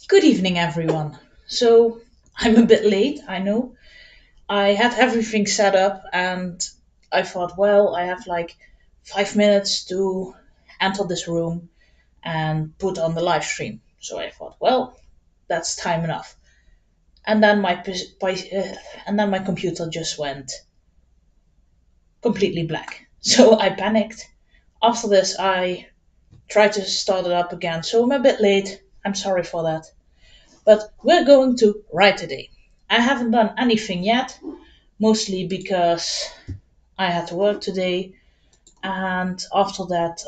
Good evening, everyone. So, I'm a bit late, I know. I had everything set up and I thought, well, I have like 5 minutes to enter this room and put on the live stream. So I thought, well, that's time enough. And then my computer just went completely black. So I panicked. After this, I tried to start it up again. So I'm a bit late. I'm sorry for that. But we're going to write today. I haven't done anything yet, mostly because I had to work today, and after that,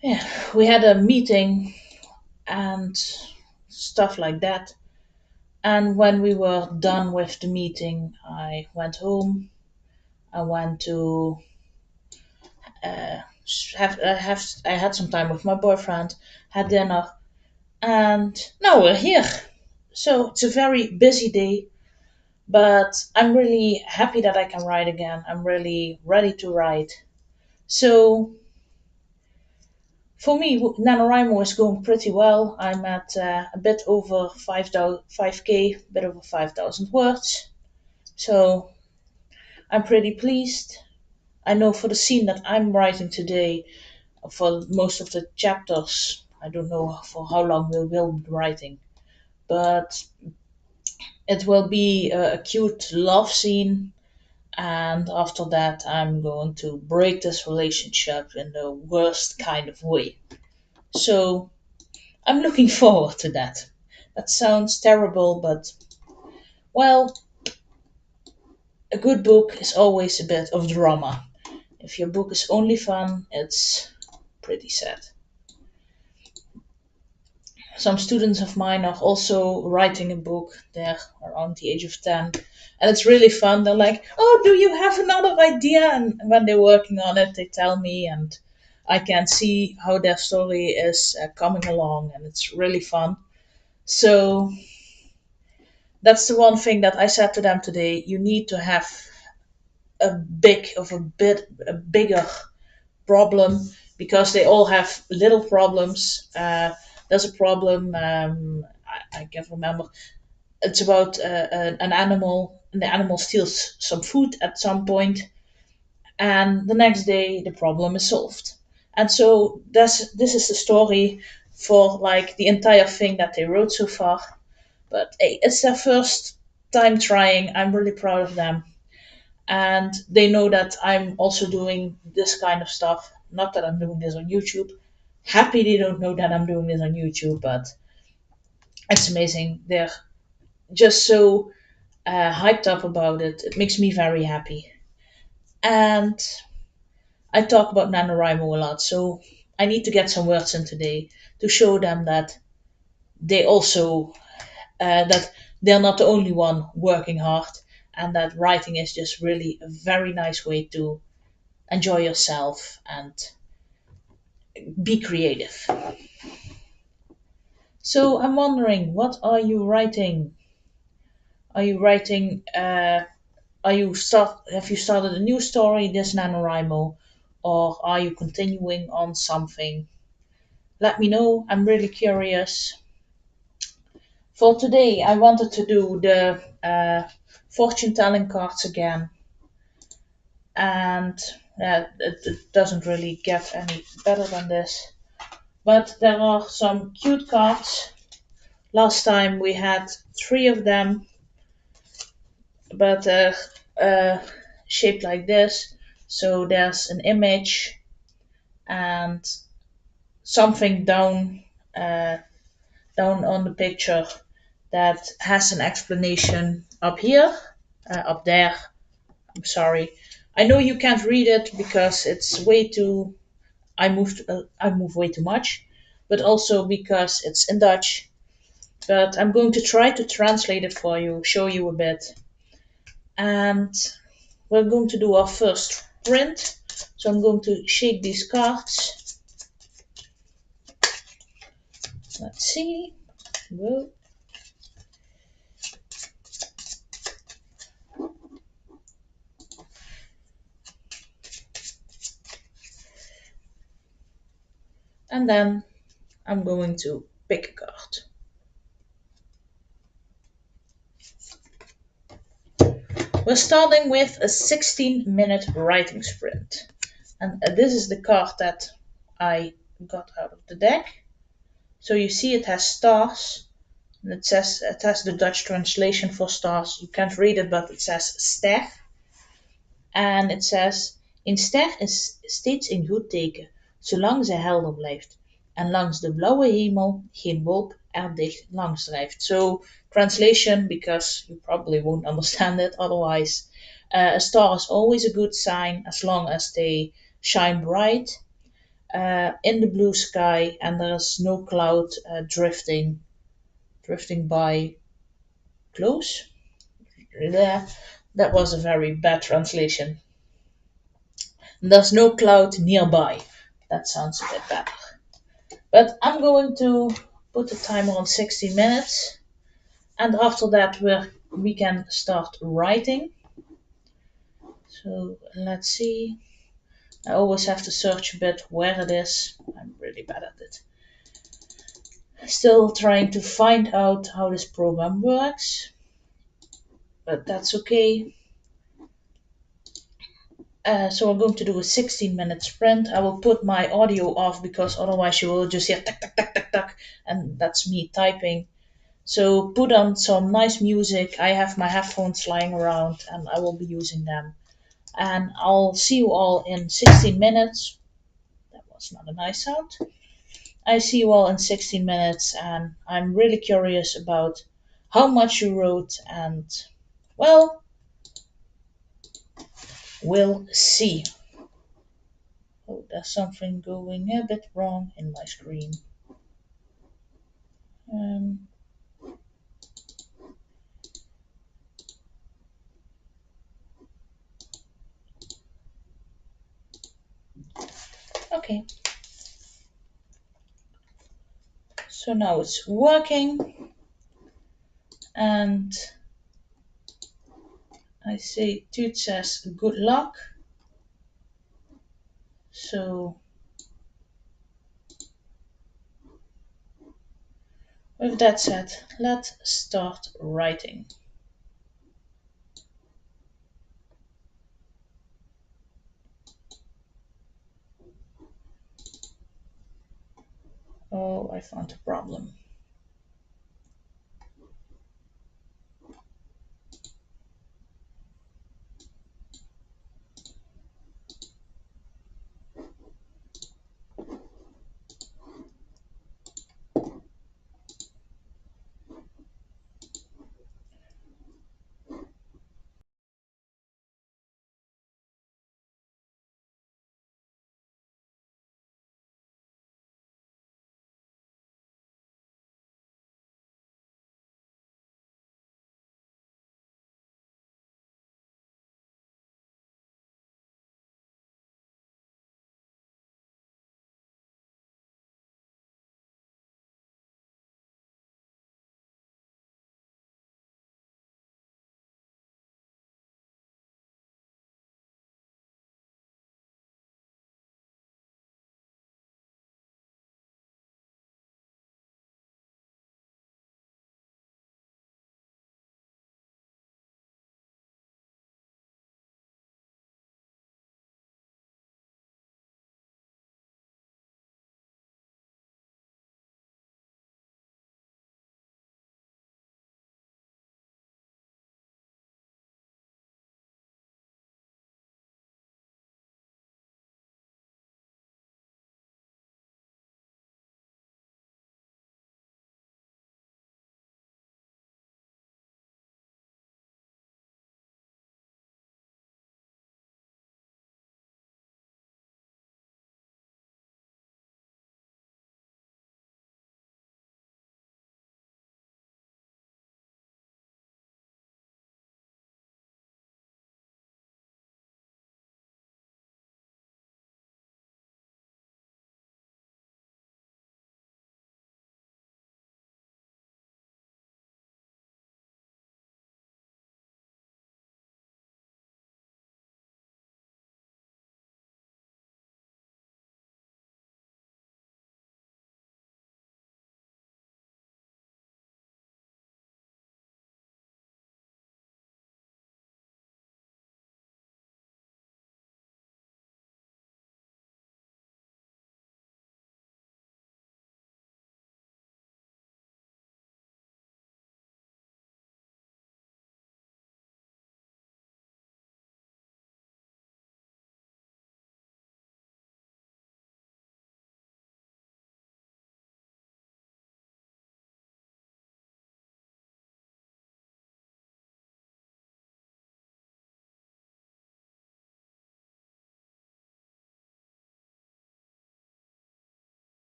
yeah, we had a meeting and stuff like that. And when we were done with the meeting, I went home. I went to uh, I had some time with my boyfriend, had dinner, and now we're here. So it's a very busy day. But I'm really happy that I can write again. I'm really ready to write. So for me, NaNoWriMo is going pretty well. I'm at a bit over 5K, a bit over 5,000 words. So I'm pretty pleased. I know for the scene that I'm writing today, for most of the chapters, I don't know for how long we will be writing, but it will be a cute love scene. And after that, I'm going to break this relationship in the worst kind of way. So I'm looking forward to that. That sounds terrible, but well, a good book is always a bit of drama. If your book is only fun, it's pretty sad. Some students of mine are also writing a book. They're around the age of 10. And it's really fun. They're like, oh, do you have another idea? And when they're working on it, they tell me, and I can see how their story is coming along, and it's really fun. So that's the one thing that I said to them today. You need to have a bigger problem because they all have little problems. There's a problem. I can't remember. It's about an animal, and the animal steals some food at some point, and the next day the problem is solved. And so this is the story for like the entire thing that they wrote so far. But hey, it's their first time trying. I'm really proud of them, and they know that I'm also doing this kind of stuff. Not that I'm doing this on YouTube. Happy they don't know that I'm doing this on YouTube, but it's amazing. They're just so hyped up about it. It makes me very happy. And I talk about NaNoWriMo a lot, so I need to get some words in today to show them that they also that they're not the only one working hard, and that writing is just really a very nice way to enjoy yourself and be creative. So I'm wondering, what are you writing? Are you writing? Are you start? Have you started a new story this NaNoWriMo, or are you continuing on something? Let me know. I'm really curious. For today, I wanted to do the fortune telling cards again, and it doesn't really get any better than this. But there are some cute cards. Last time we had three of them, but uh, shaped like this. So there's an image and something uh, down on the picture that has an explanation up here, up there. I'm sorry. I know you can't read it because it's way too. I move way too much, but also because it's in Dutch. But I'm going to try to translate it for you, show you a bit, and we're going to do our first print. So I'm going to shake these cards. Let's see. Whoa. And then I'm going to pick a card. We're starting with a 16-minute writing sprint. And this is the card that I got out of the deck. So you see it has stars. And it has the Dutch translation for stars. You can't read it, but it says ster. En het says, een ster is steeds een goed teken, zolang ze helder blijft en langs de blauwe hemel geen wolk er dicht langs drijft. So, translation, because you probably won't understand it otherwise. A star is always a good sign as long as they shine bright in the blue sky and there's no cloud drifting by close. That was a very bad translation. There's no cloud nearby. That sounds a bit better. But I'm going to put the timer on 60 minutes. And after that, we can start writing. So let's see. I always have to search a bit where it is. I'm really bad at it. Still trying to find out how this program works. But that's okay. So I'm going to do a 16-minute sprint. I will put my audio off because otherwise you will just hear tuck, tuck, tuck, tuck, tuck, and that's me typing. So put on some nice music. I have my headphones lying around and I will be using them. And I'll see you all in 16 minutes. That was not a nice sound. I see you all in 16 minutes and I'm really curious about how much you wrote and, well, we'll see. Oh, there's something going a bit wrong in my screen. Um, okay. So now it's working and I say Tuut says good luck. So with that said, let's start writing. Oh, I found a problem.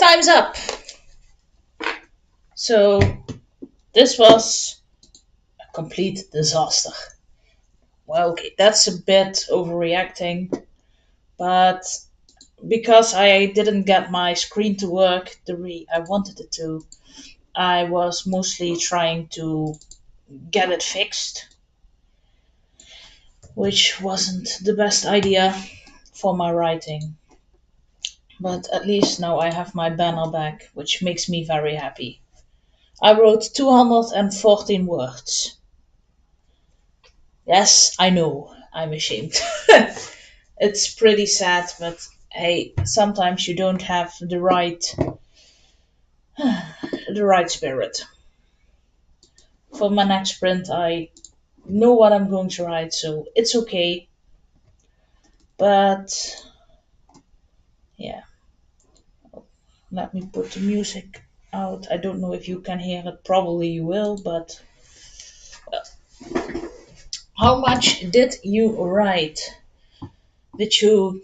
time's up. So this was a complete disaster. Well, okay, that's a bit overreacting, but because I didn't get my screen to work the way I wanted it to, I was mostly trying to get it fixed, which wasn't the best idea for my writing. But at least now I have my banner back, which makes me very happy. I wrote 214 words. Yes, I know, I'm ashamed. It's pretty sad, but hey, sometimes you don't have the right spirit. For my next sprint, I know what I'm going to write, so it's okay. But yeah, let me put the music out. I don't know if you can hear it. Probably you will, but how much did you write? Did you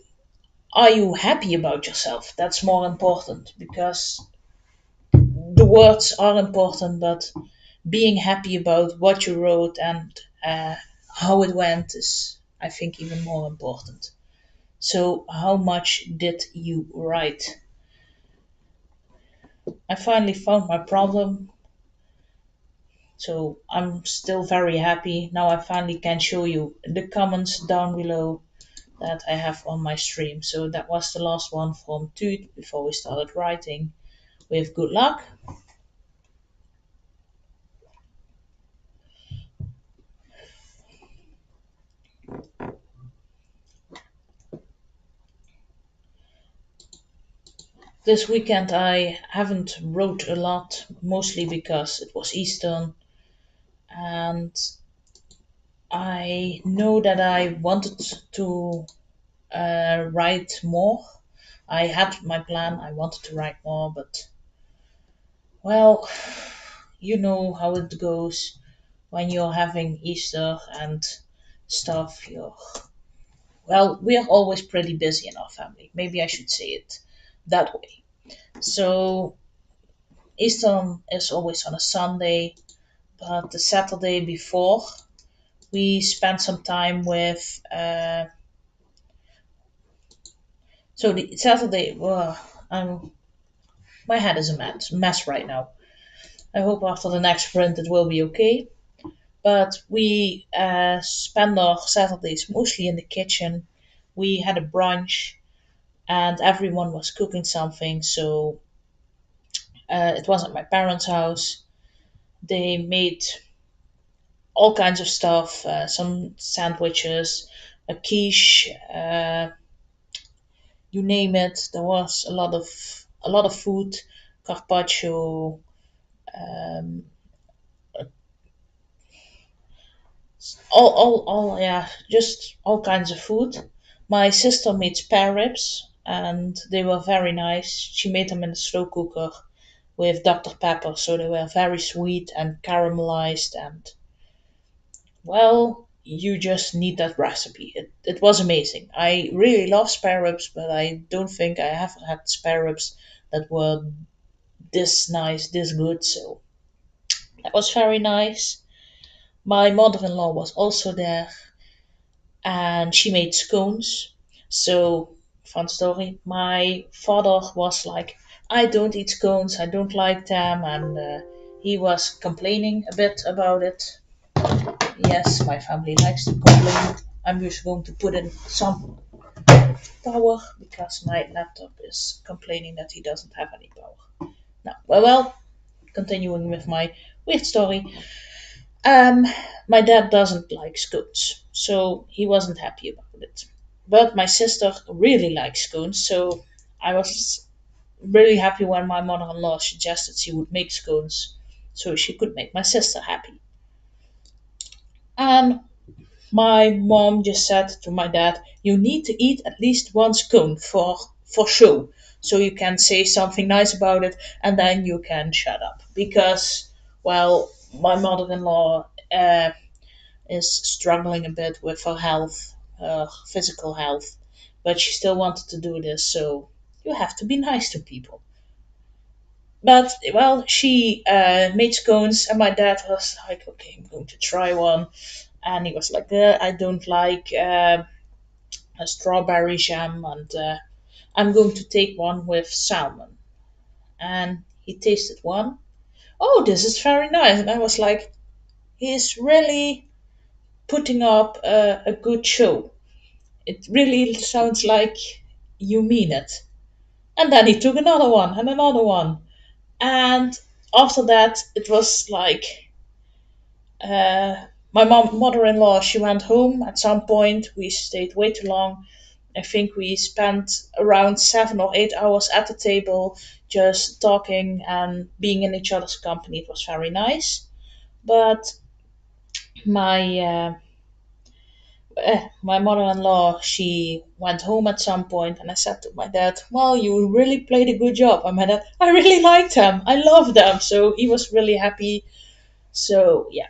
Are you happy about yourself? That's more important because the words are important, but being happy about what you wrote and how it went is, I think, even more important. So, how much did you write? I finally found my problem, so I'm still very happy. Now I finally can show you the comments down below that I have on my stream. So, that was the last one from Tuut before we started writing. With good luck. This weekend I haven't wrote a lot, mostly because it was Easter, and I know that I wanted to write more. I had my plan, I wanted to write more, but well, you know how it goes when you're having Easter and stuff. We're always pretty busy in our family. Maybe I should say it that way. So Easter is always on a Sunday, but the Saturday before, we spent some time with. So the Saturday, my head is a mess right now. I hope after the next sprint it will be okay. But we spend our Saturdays mostly in the kitchen. We had a brunch, and everyone was cooking something. So it was at my parents' house. They made all kinds of stuff, some sandwiches, a quiche, you name it. There was a lot of food, carpaccio, yeah, just all kinds of food. My sister made spare ribs, and they were very nice. She made them in a slow cooker with Dr. Pepper, so they were very sweet and caramelized. And well, you just need that recipe. It was amazing. I really love spare ribs, but I don't think I have had spare ribs that were this nice, this good. So that was very nice. My mother in law was also there and she made scones. So, fun story. My father was like, I don't eat scones, I don't like them, and he was complaining a bit about it. Yes, my family likes to complain. I'm just going to put in some power because my laptop is complaining that he doesn't have any power. Now, continuing with my weird story. Um, my dad doesn't like scones, so he wasn't happy about it. But my sister really likes scones, so I was really happy when my mother-in-law suggested she would make scones, so she could make my sister happy. And my mom just said to my dad, "You need to eat at least one scone for show, so you can say something nice about it, and then you can shut up." Because, well, my mother-in-law is struggling a bit with her health, her physical health, but she still wanted to do this. So you have to be nice to people. But well, she made scones, and my dad was like, "Okay, I'm going to try one," and he was like, "I don't like a strawberry jam, and I'm going to take one with salmon." And he tasted one. Oh, this is very nice, and I was like, "He's really putting up a good show. It really sounds like you mean it." And then he took another one and another one. And after that, it was like uh, my mother-in-law. She went home at some point. We stayed way too long. I think we spent around 7 or 8 hours at the table, just talking and being in each other's company. It was very nice. But my my mother-in-law, she went home at some point, and I said to my dad, "Well, you really played a good job." And my dad, "I really liked them. I loved them." So he was really happy. So yeah,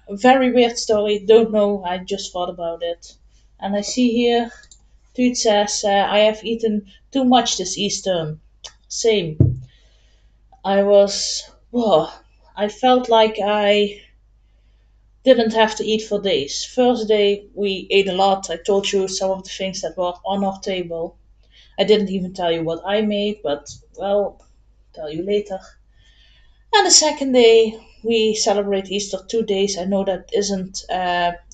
very weird story. Don't know. I just thought about it, and I see here, Tuut says, "I have eaten too much this Easter." Same. I was. Whoa, I felt like I didn't have to eat for days. First day we ate a lot. I told you some of the things that were on our table. I didn't even tell you what I made, but well, tell you later. And the second day we celebrate Easter 2 days. I know that isn't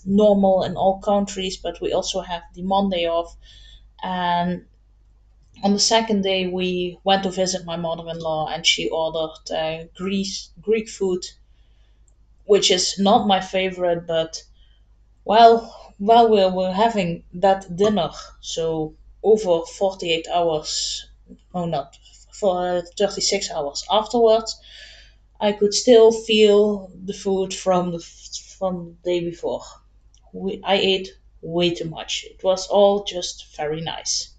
normal in all countries, but we also have the Monday off. And on the second day we went to visit my mother-in-law, and she ordered Greek food, which is not my favorite, but while we were having that dinner, so over 48 hours, oh, not for 36 hours afterwards, I could still feel the food from the day before. I ate way too much. It was all just very nice.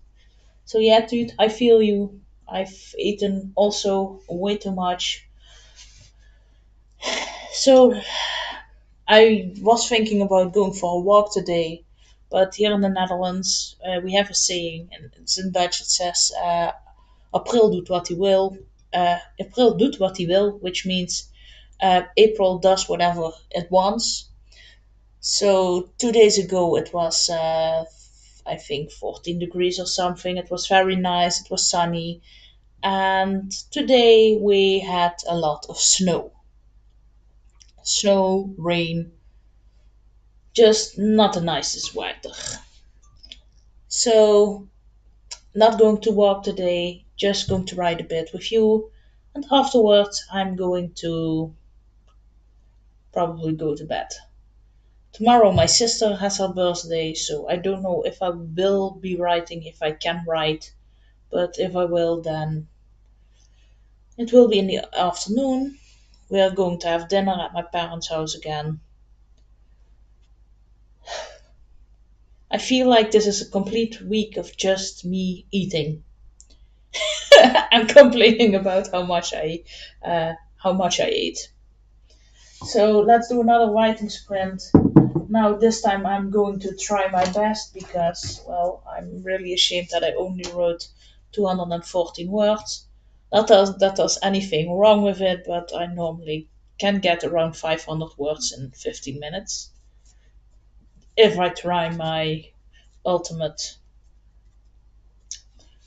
So yeah, dude, I feel you. I've eaten also way too much. So I was thinking about going for a walk today, but here in the Netherlands, we have a saying, and it's in Dutch. It says, "April doet wat hij wil." April doet wat hij wil, which means April does whatever it wants. So 2 days ago, it was, I think, 14 degrees or something. It was very nice. It was sunny, and today we had a lot of snow, rain, just not the nicest weather. So, not going to walk today, just going to ride a bit with you. And afterwards, I'm going to probably go to bed. Tomorrow, my sister has her birthday, so I don't know if I will be writing, if I can write. But if I will, then it will be in the afternoon. We are going to have dinner at my parents' house again. I feel like this is a complete week of just me eating. I'm complaining about how much I ate. So let's do another writing sprint. Now this time I'm going to try my best because well I'm really ashamed that I only wrote 214 words. Not that there's anything wrong with it, but I normally can get around 500 words in 15 minutes if I try my ultimate.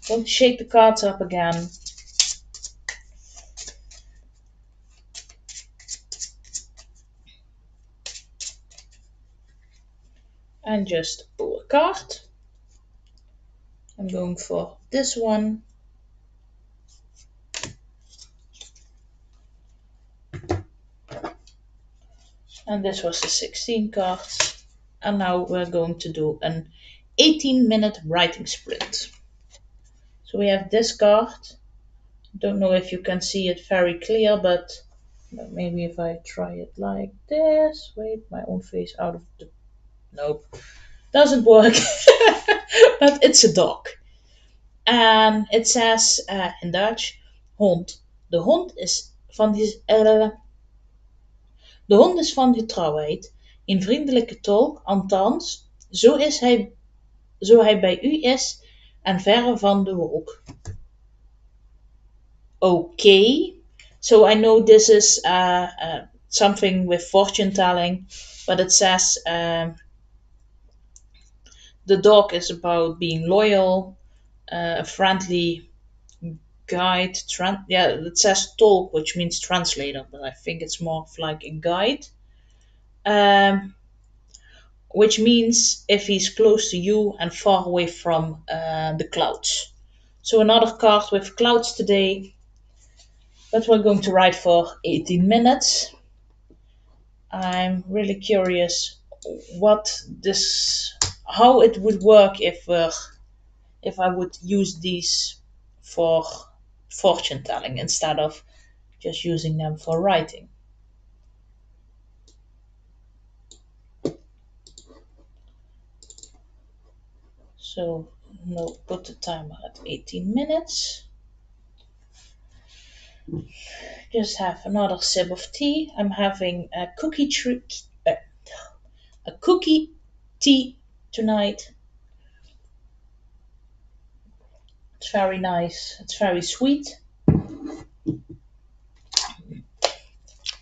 Don't shake the cards up again and just pull a card. I'm going for this one. And this was the 16 cards. And now we're going to do an 18-minute writing sprint. So we have this card. Don't know if you can see it very clear, but maybe if I try it like this. Wait, my own face out of the. Nope. Doesn't work. But it's a dog. And it says in Dutch, hond. De hond is van die, De hond is van getrouwheid, een vriendelijke tolk, althans, zo hij bij u is en verre van de wolk. okay. So I know this is something with fortune telling, but it says the dog is about being loyal, a friendly guide. Yeah, it says talk, which means translator, but I think it's more of like a guide. Um, which means if he's close to you and far away from the clouds. So another card with clouds today, but we're going to ride for 18 minutes. I'm really curious what this, how it would work if I would use these for fortune telling instead of just using them for writing. So no, put the timer at 18 minutes. Just have another sip of tea. I'm having a cookie tea tonight. It's very nice. It's very sweet.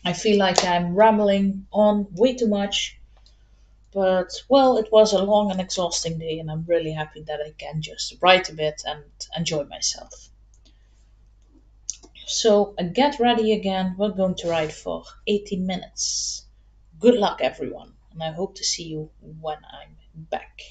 I feel like I'm rambling on way too much, but well, it was a long and exhausting day, and I'm really happy that I can just write a bit and enjoy myself. So get ready again. We're going to write for 18 minutes. Good luck, everyone, and I hope to see you when I'm back.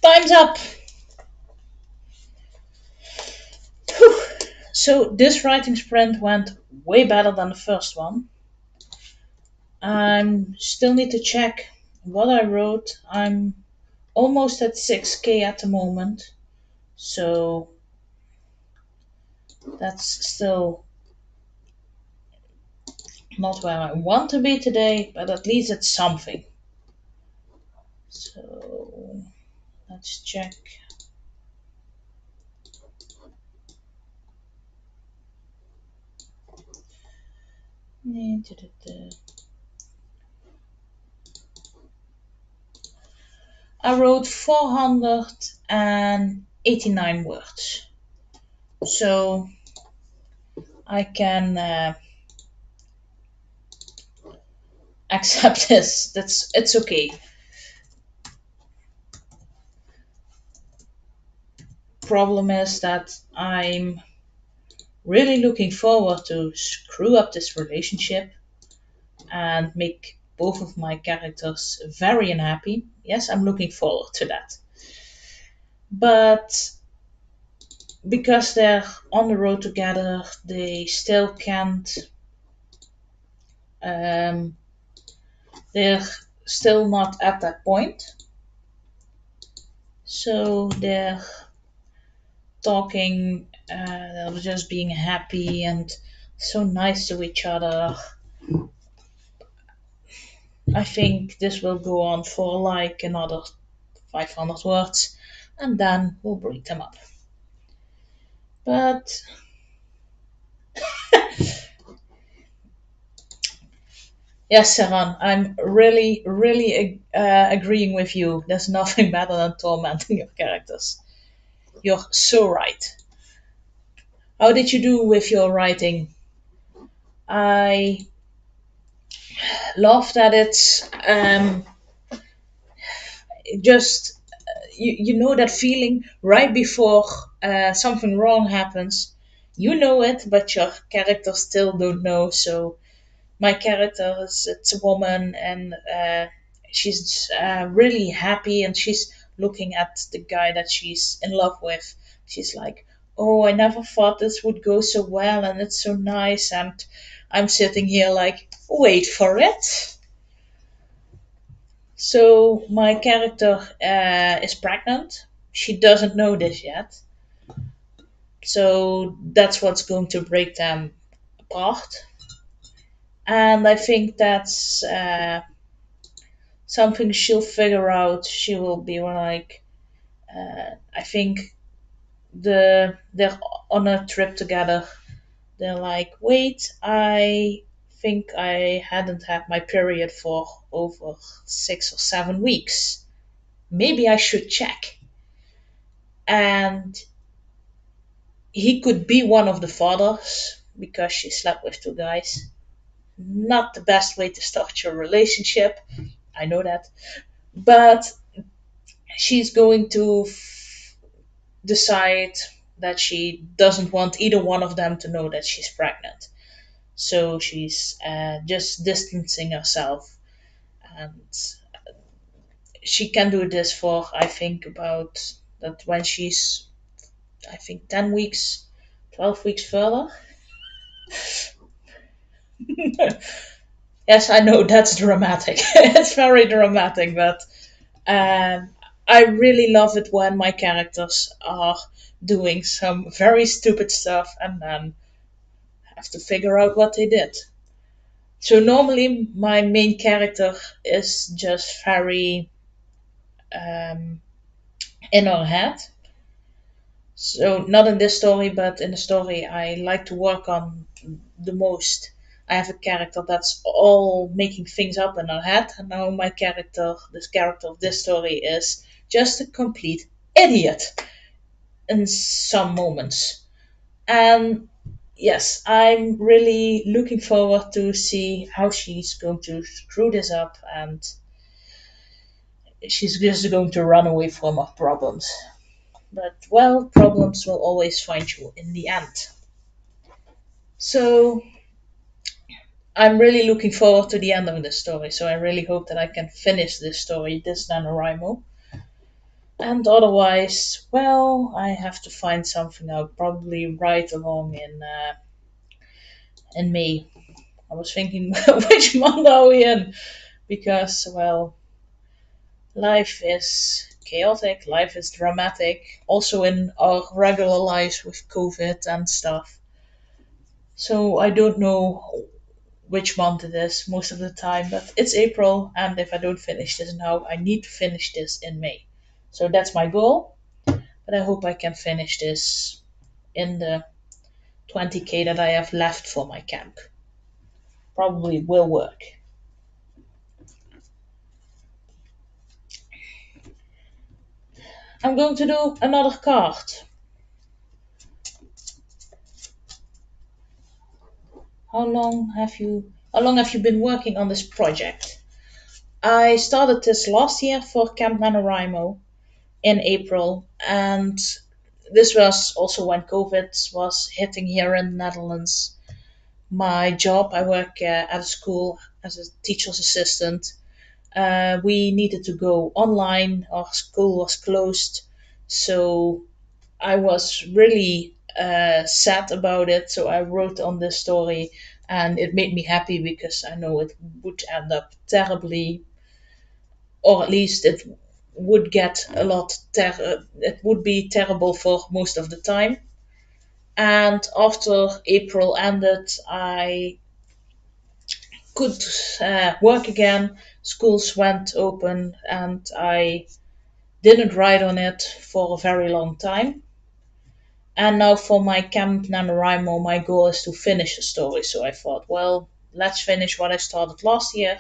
Time's up. Whew. So this writing sprint went way better than the first one. I still need to check what I wrote. I'm almost at 6K at the moment, so that's still not where I want to be today, but at least it's something. So let's check. I wrote 489 words, so I can accept this. It's okay. Problem is that I'm really looking forward to screw up this relationship and make both of my characters very unhappy. Yes, I'm looking forward to that. But because they're on the road together, they still can't. Um, they're still not at that point. So they're talking, they're just being happy and so nice to each other. I think this will go on for like another 500 words and then we'll break them up. But yes, Saran, I'm really agreeing with you. There's nothing better than tormenting your characters. You're so right. How did you do with your writing? I love that it's just you know that feeling right before something wrong happens. You know it, but your character still don't know. So my character is it's a woman and she's really happy and she's looking at the guy that she's in love with. She's like, oh, I never thought this would go so well and it's so nice. And I'm sitting here like, wait for it. So my character is pregnant. She doesn't know this yet. So that's what's going to break them apart. And I think that's something she'll figure out. She will be like, I think they're on a trip together. They're like, wait, I think I hadn't had my period for over 6 or 7 weeks. Maybe I should check. And he could be one of the fathers because she slept with two guys. Not the best way to start your relationship. I know that. But she's going to decide that she doesn't want either one of them to know that she's pregnant. So she's just distancing herself. And she can do this for, I think, about that when she's, I think, 10 weeks, 12 weeks further. Yes, I know that's dramatic. It's very dramatic, but um, I really love it when my characters are doing some very stupid stuff and then have to figure out what they did. So normally my main character is just very um, in her head. So not in this story, but in the story I like to work on the most. I have a character that's all making things up in her head, and now my character, this character of this story, is just a complete idiot in some moments. And yes, I'm really looking forward to see how she's going to screw this up, and she's just going to run away from her problems. But well, problems will always find you in the end. So I'm really looking forward to the end of this story. So I really hope that I can finish this story, this NaNoWriMo. And otherwise, well, I have to find something out probably right along in May. I was thinking which month are we in? Because, well, life is chaotic, life is dramatic, also in our regular lives with COVID and stuff. So I don't know which month it is most of the time, but it's April, and if I don't finish this now, I need to finish this in May. So that's my goal, but I hope I can finish this in the 20k that I have left for my camp. Probably will work. I'm going to do another card. How long have you been working on this project? I started this last year for Camp NaNoWriMo in April, and this was also when COVID was hitting here in the Netherlands. My job, I work at a school as a teacher's assistant. We needed to go online. Our school was closed, so I was really sad about it. So I wrote on this story, and it made me happy because I know it would end up terribly, or at least it would get a lot. It would be terrible for most of the time. And after April ended, I could work again. Schools went open, and I didn't write on it for a very long time. And now for my Camp NaNoWriMo, my goal is to finish the story. So I thought, well, let's finish what I started last year.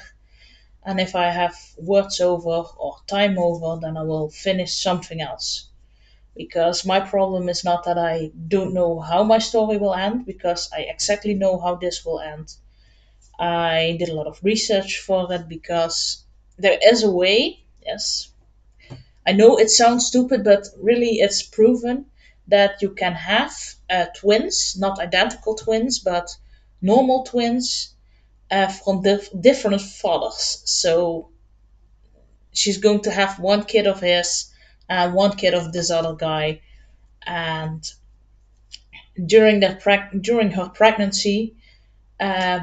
And if I have words over or time over, then I will finish something else. Because my problem is not that I don't know how my story will end, because I exactly know how this will end. I did a lot of research for it because there is a way, yes. I know it sounds stupid, but really it's proven that you can have twins, not identical twins, but normal twins from different fathers. So she's going to have one kid of his and one kid of this other guy. And during her pregnancy,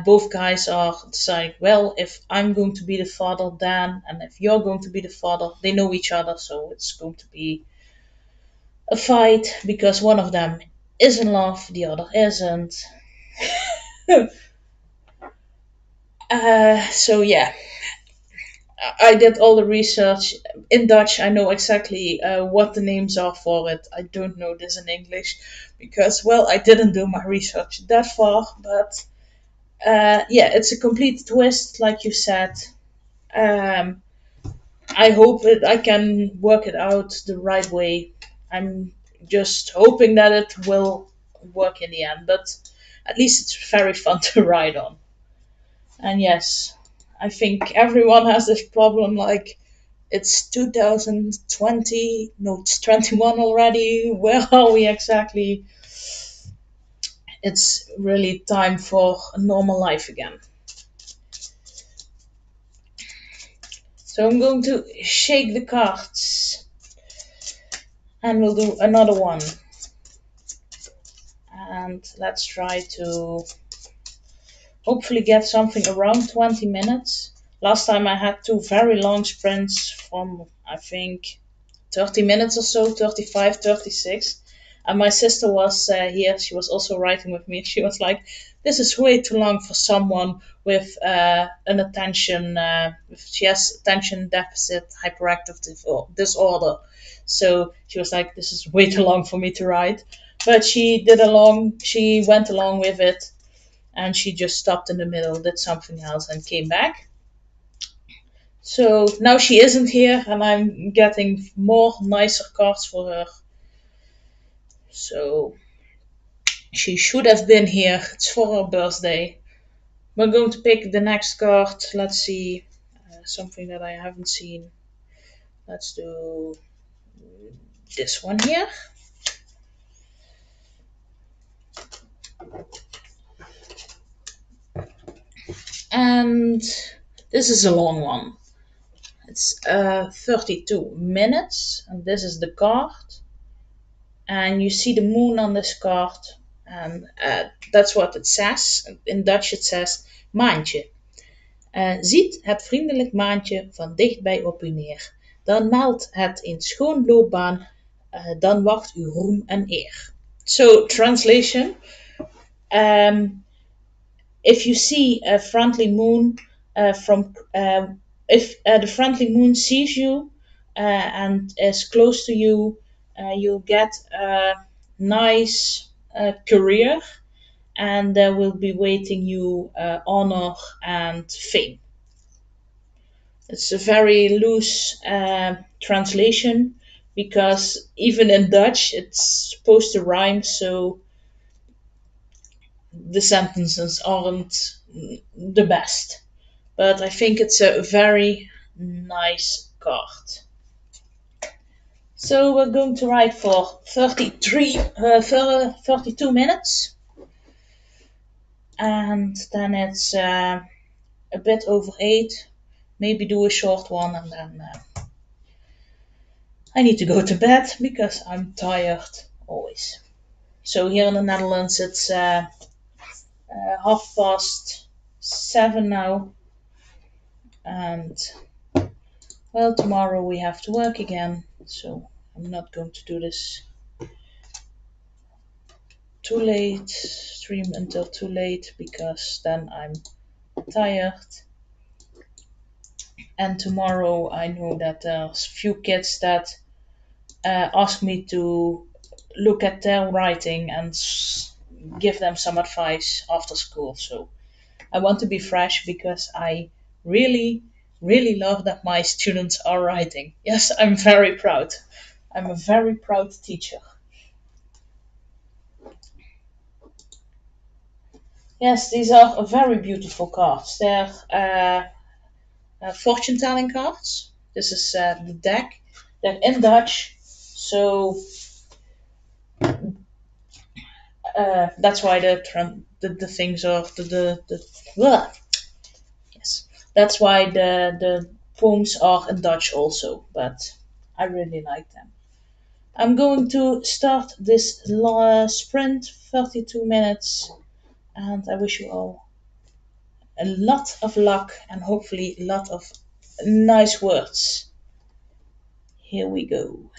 both guys are deciding, well, if I'm going to be the father, Dan, and if you're going to be the father, they know each other, so it's going to be a fight because one of them is in love, the other isn't. So yeah, I did all the research in Dutch. I know exactly what the names are for it. I don't know this in English because, well, I didn't do my research that far. But yeah, it's a complete twist, like you said. Um, I hope I can work it out the right way. I'm just hoping that it will work in the end, but at least it's very fun to ride on. And yes, I think everyone has this problem. Like, it's 2020, no, it's 21 already. Where are we exactly? It's really time for a normal life again. So I'm going to shake the cards and we'll do another one. And let's try to hopefully get something around 20 minutes. Last time I had two very long sprints from, I think, 30 minutes or so, 35, 36. And my sister was here, she was also writing with me. She was like, this is way too long for someone with an attention, she has attention deficit hyperactive disorder. So she was like, this is way too long for me to write. But she went along with it, and she just stopped in the middle, did something else, and came back. So now she isn't here, and I'm getting more nicer cards for her. So she should have been here. It's for her birthday. We're going to pick the next card. Let's see. Something that I haven't seen. Let's do this one here. And this is a long one. It's 32 minutes, and this is the card. And you see the moon on this card, and that's what it says. In Dutch it says maantje. Ziet het vriendelijk maantje van dichtbij op u neer. Dan maalt het een schoon loopbaan, dan wacht uw roem en eer. So, translation. Um, if you see a friendly moon from if the friendly moon sees you and is close to you, you'll get a nice career, and there will be waiting you honor and fame. It's a very loose translation because even in Dutch it's supposed to rhyme, so the sentences aren't the best. But I think it's a very nice card. So we're going to write for 32 minutes, and then it's a bit over 8. Maybe do a short one, and then I need to go to bed because I'm tired always. So here in the Netherlands, it's 7:30 now, and well, tomorrow we have to work again, so I'm not going to do this too late, stream until too late, because then I'm tired. And tomorrow I know that there's few kids that ask me to look at their writing and give them some advice after school. So I want to be fresh because I really, really love that my students are writing. Yes, I'm very proud. I'm a very proud teacher. Yes, these are very beautiful cards. They're fortune telling cards. This is the deck. They're in Dutch, so that's why the things are the blah. Yes, that's why the poems are in Dutch also. But I really like them. I'm going to start this sprint, 32 minutes, and I wish you all a lot of luck and hopefully a lot of nice words. Here we go.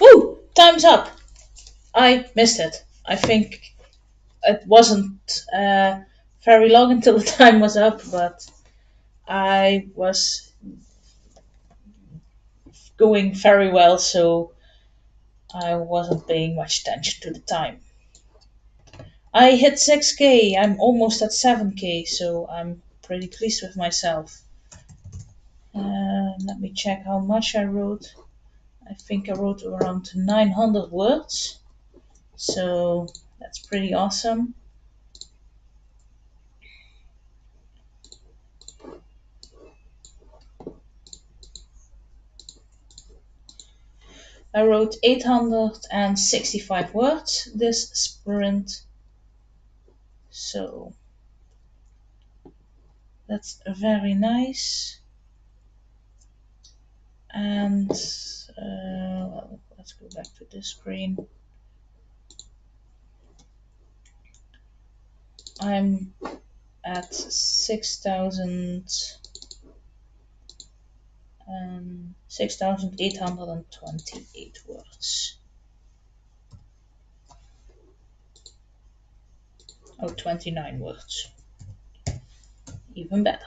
Woo! Time's up. I missed it. I think it wasn't very long until the time was up, but I was going very well, so I wasn't paying much attention to the time. I hit 6K. I'm almost at 7K, so I'm pretty pleased with myself. Let me check how much I wrote. I think I wrote around 900 words, so that's pretty awesome. I wrote 865 words this sprint, so that's very nice. And well, let's go back to this screen. I'm at 6,828 words. Oh, 29 words. Even better.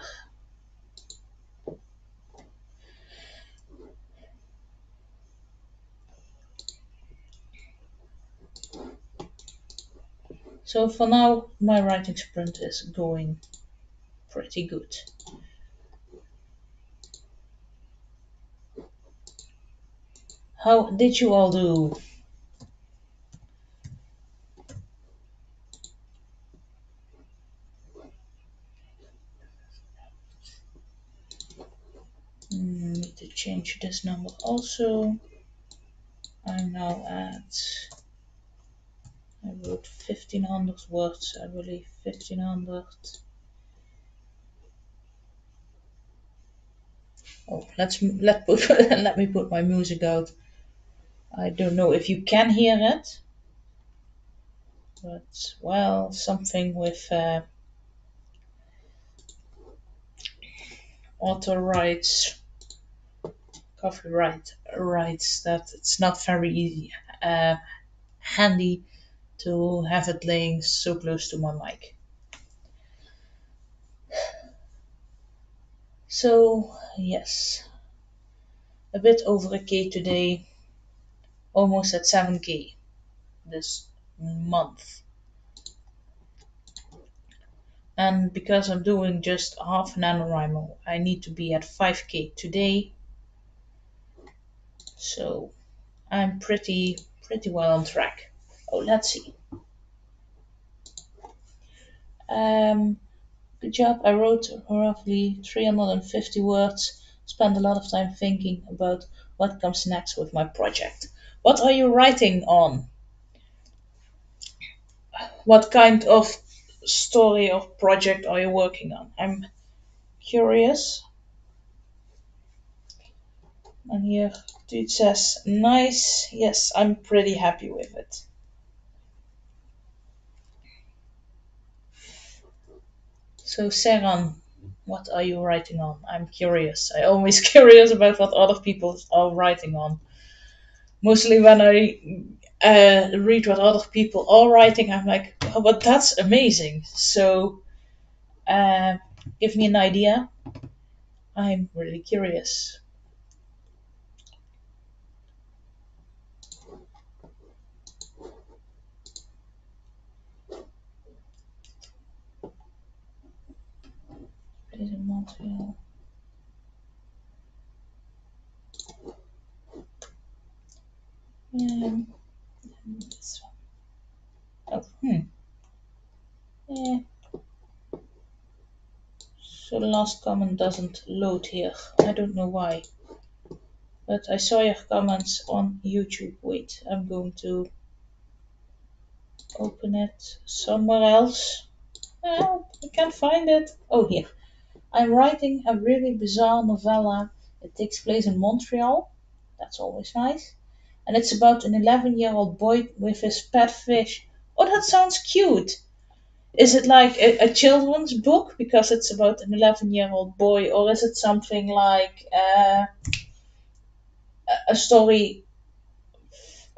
So for now, my writing sprint is going pretty good. How did you all do? Need to change this number also. I'm now at, I wrote 1500 words, I believe 1500. Oh, let me put my music out. I don't know if you can hear it, but well, something with auto rights, copyright rights, that it's not very easy, handy to have it laying so close to my mic. So yes, a bit over a K today, almost at 7K this month. And because I'm doing just half NaNoWriMo, I need to be at 5K today. So I'm pretty well on track. Oh, let's see. Um, Good job. I wrote roughly 350 words. Spent a lot of time thinking about what comes next with my project. What are you writing on? What kind of story or project are you working on? I'm curious. And here dude says, nice. Yes, I'm pretty happy with it. So Saran, what are you writing on? I'm curious. I always curious about what other people are writing on. Mostly when I read what other people are writing, I'm like, oh, but that's amazing. So uh, give me an idea. I'm really curious. Is in Montreal. Um, this one. Oh, yeah. So the last comment doesn't load here. I don't know why. But I saw your comments on YouTube. Wait, I'm going to open it somewhere else. Well, I can't find it. Oh, here. I'm writing a really bizarre novella. It takes place in Montreal. That's always nice. And it's about an 11-year-old boy with his pet fish. Oh, that sounds cute. Is it like a children's book because it's about an 11-year-old boy, or is it something like a story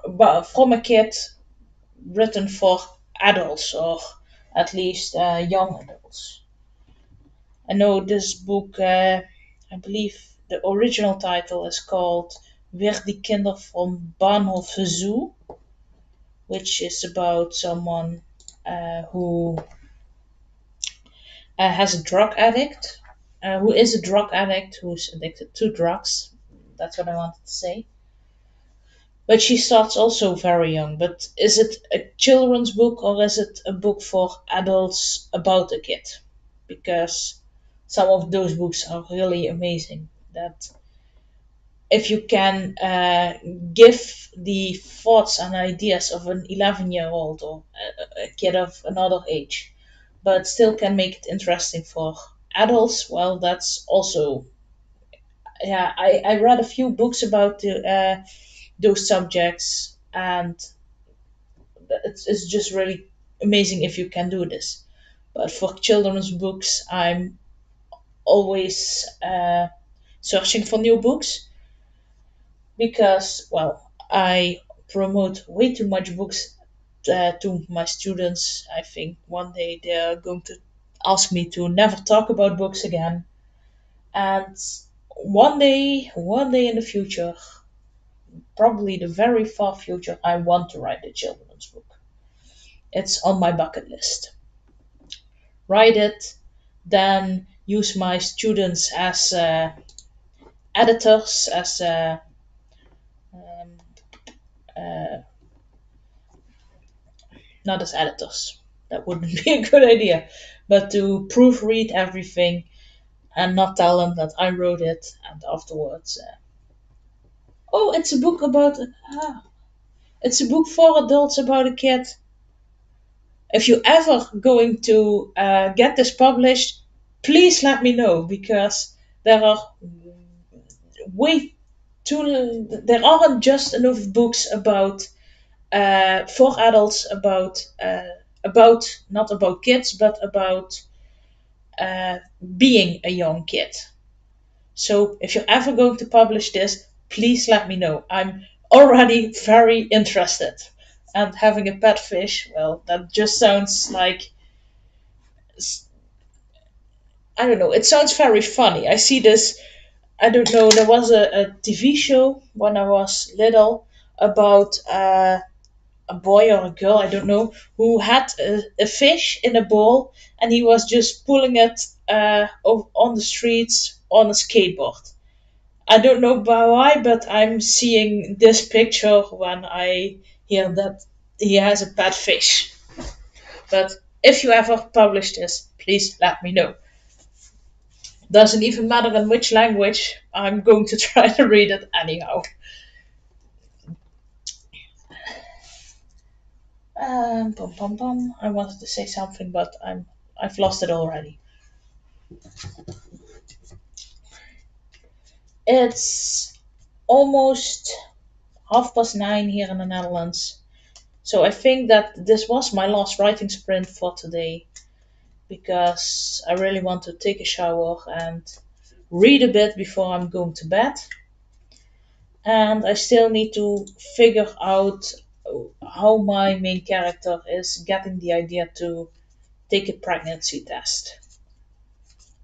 but from a kid, written for adults, or at least young adults. I know this book, I believe the original title is called Weer die Kinder vom Bahnhof Zoo, which is about someone who has a drug addict, who is a drug addict, who's addicted to drugs. That's what I wanted to say. But she starts also very young. But is it a children's book or is it a book for adults about a kid? Because some of those books are really amazing. That if you can give the thoughts and ideas of an 11-year-old or a kid of another age, but still can make it interesting for adults, well, that's also, yeah, I read a few books about those subjects, and it's just really amazing if you can do this. But for children's books, I'm always searching for new books because, well, I promote way too much books to my students. I think one day they're going to ask me to never talk about books again. And one day in the future, probably the very far future, I want to write a children's book. It's on my bucket list. Write it, then use my students as editors, as um, uh, not as editors. That wouldn't be a good idea, but to proofread everything and not tell them that I wrote it and afterwards. Oh, it's a book about. It's a book for adults about a kid. If you ever going to get this published, please let me know because there are way too. There aren't just enough books about for adults about not about kids but about being a young kid. So if you're ever going to publish this, please let me know. I'm already very interested. And having a pet fish, well, that just sounds like, I don't know, it sounds very funny. I see this, I don't know, there was a TV show when I was little about a boy or a girl, I don't know, who had a fish in a bowl and he was just pulling it on the streets on a skateboard. I don't know why, but I'm seeing this picture when I hear that he has a pet fish. But if you ever publish this, please let me know. Doesn't even matter in which language, I'm going to try to read it anyhow. Bum, bum, bum. I wanted to say something, but I've lost it already. It's almost 9:30 here in the Netherlands. So I think that this was my last writing sprint for today because I really want to take a shower and read a bit before I'm going to bed. And I still need to figure out how my main character is getting the idea to take a pregnancy test.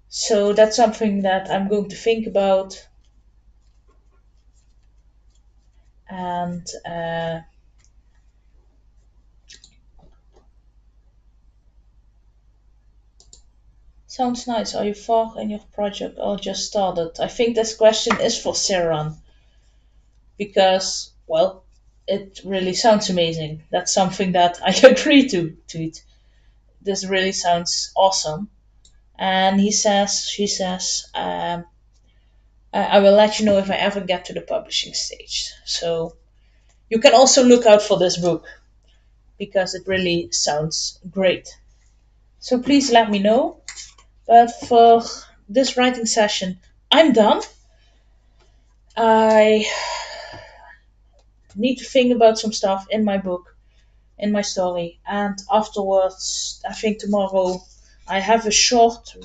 So that's something that I'm going to think about. And sounds nice. Are you far in your project or just started? I think this question is for Saran because, well, it really sounds amazing. That's something that I agree to it. This really sounds awesome. And she says, I will let you know if I ever get to the publishing stage. So you can also look out for this book because it really sounds great. So please let me know. But for this writing session, I'm done. I need to think about some stuff in my book, in my story, and afterwards, I think tomorrow I have a short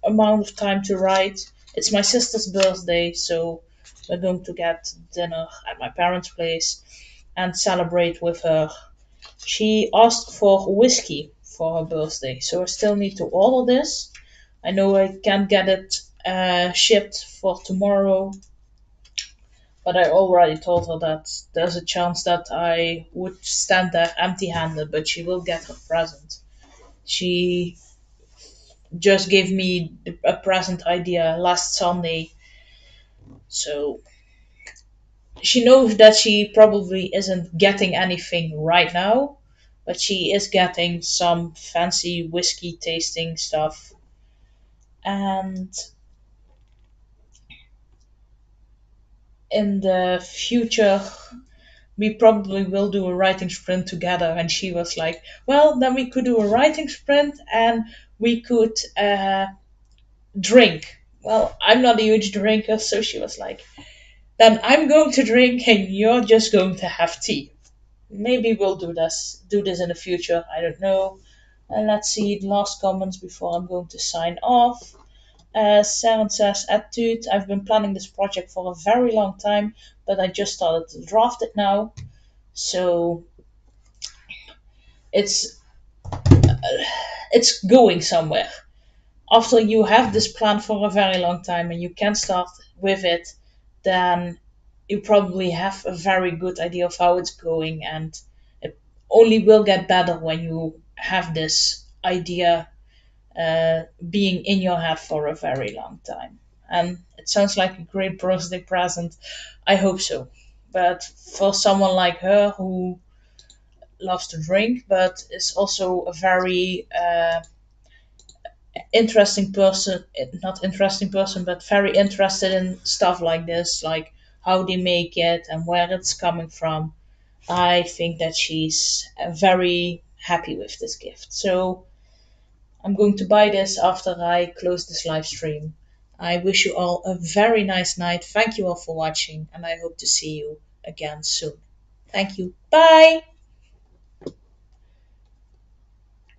amount of time to write. It's my sister's birthday, so we're going to get dinner at my parents' place. and celebrate with her. She asked for whiskey for her birthday, so I still need to order this. I know I can't get it shipped for tomorrow, but I already told her that there's a chance that I would stand there empty handed, but she will get her present. She just gave me a present idea last Sunday, so she knows that she probably isn't getting anything right now, but she is getting some fancy whiskey tasting stuff. And in the future, we probably will do a writing sprint together. And she was like, well, then we could do a writing sprint and we could drink. Well, I'm not a huge drinker, so she was like, then I'm going to drink and you're just going to have tea. Maybe we'll do this in the future. I don't know. And let's see the last comments before I'm going to sign off. Saren says, Etude, I've been planning this project for a very long time, but I just started to draft it now. So it's it's going somewhere. After you have this plan for a very long time and you can start with it, then you probably have a very good idea of how it's going, and it only will get better when you have this idea being in your head for a very long time. And it sounds like a great birthday present. I hope so. But for someone like her who loves to drink, but is also a very interesting person, not interesting person, but very interested in stuff like this, like how they make it and where it's coming from. I think that she's very happy with this gift. So I'm going to buy this after I close this live stream. I wish you all a very nice night. Thank you all for watching, and I hope to see you again soon. Thank you. Bye.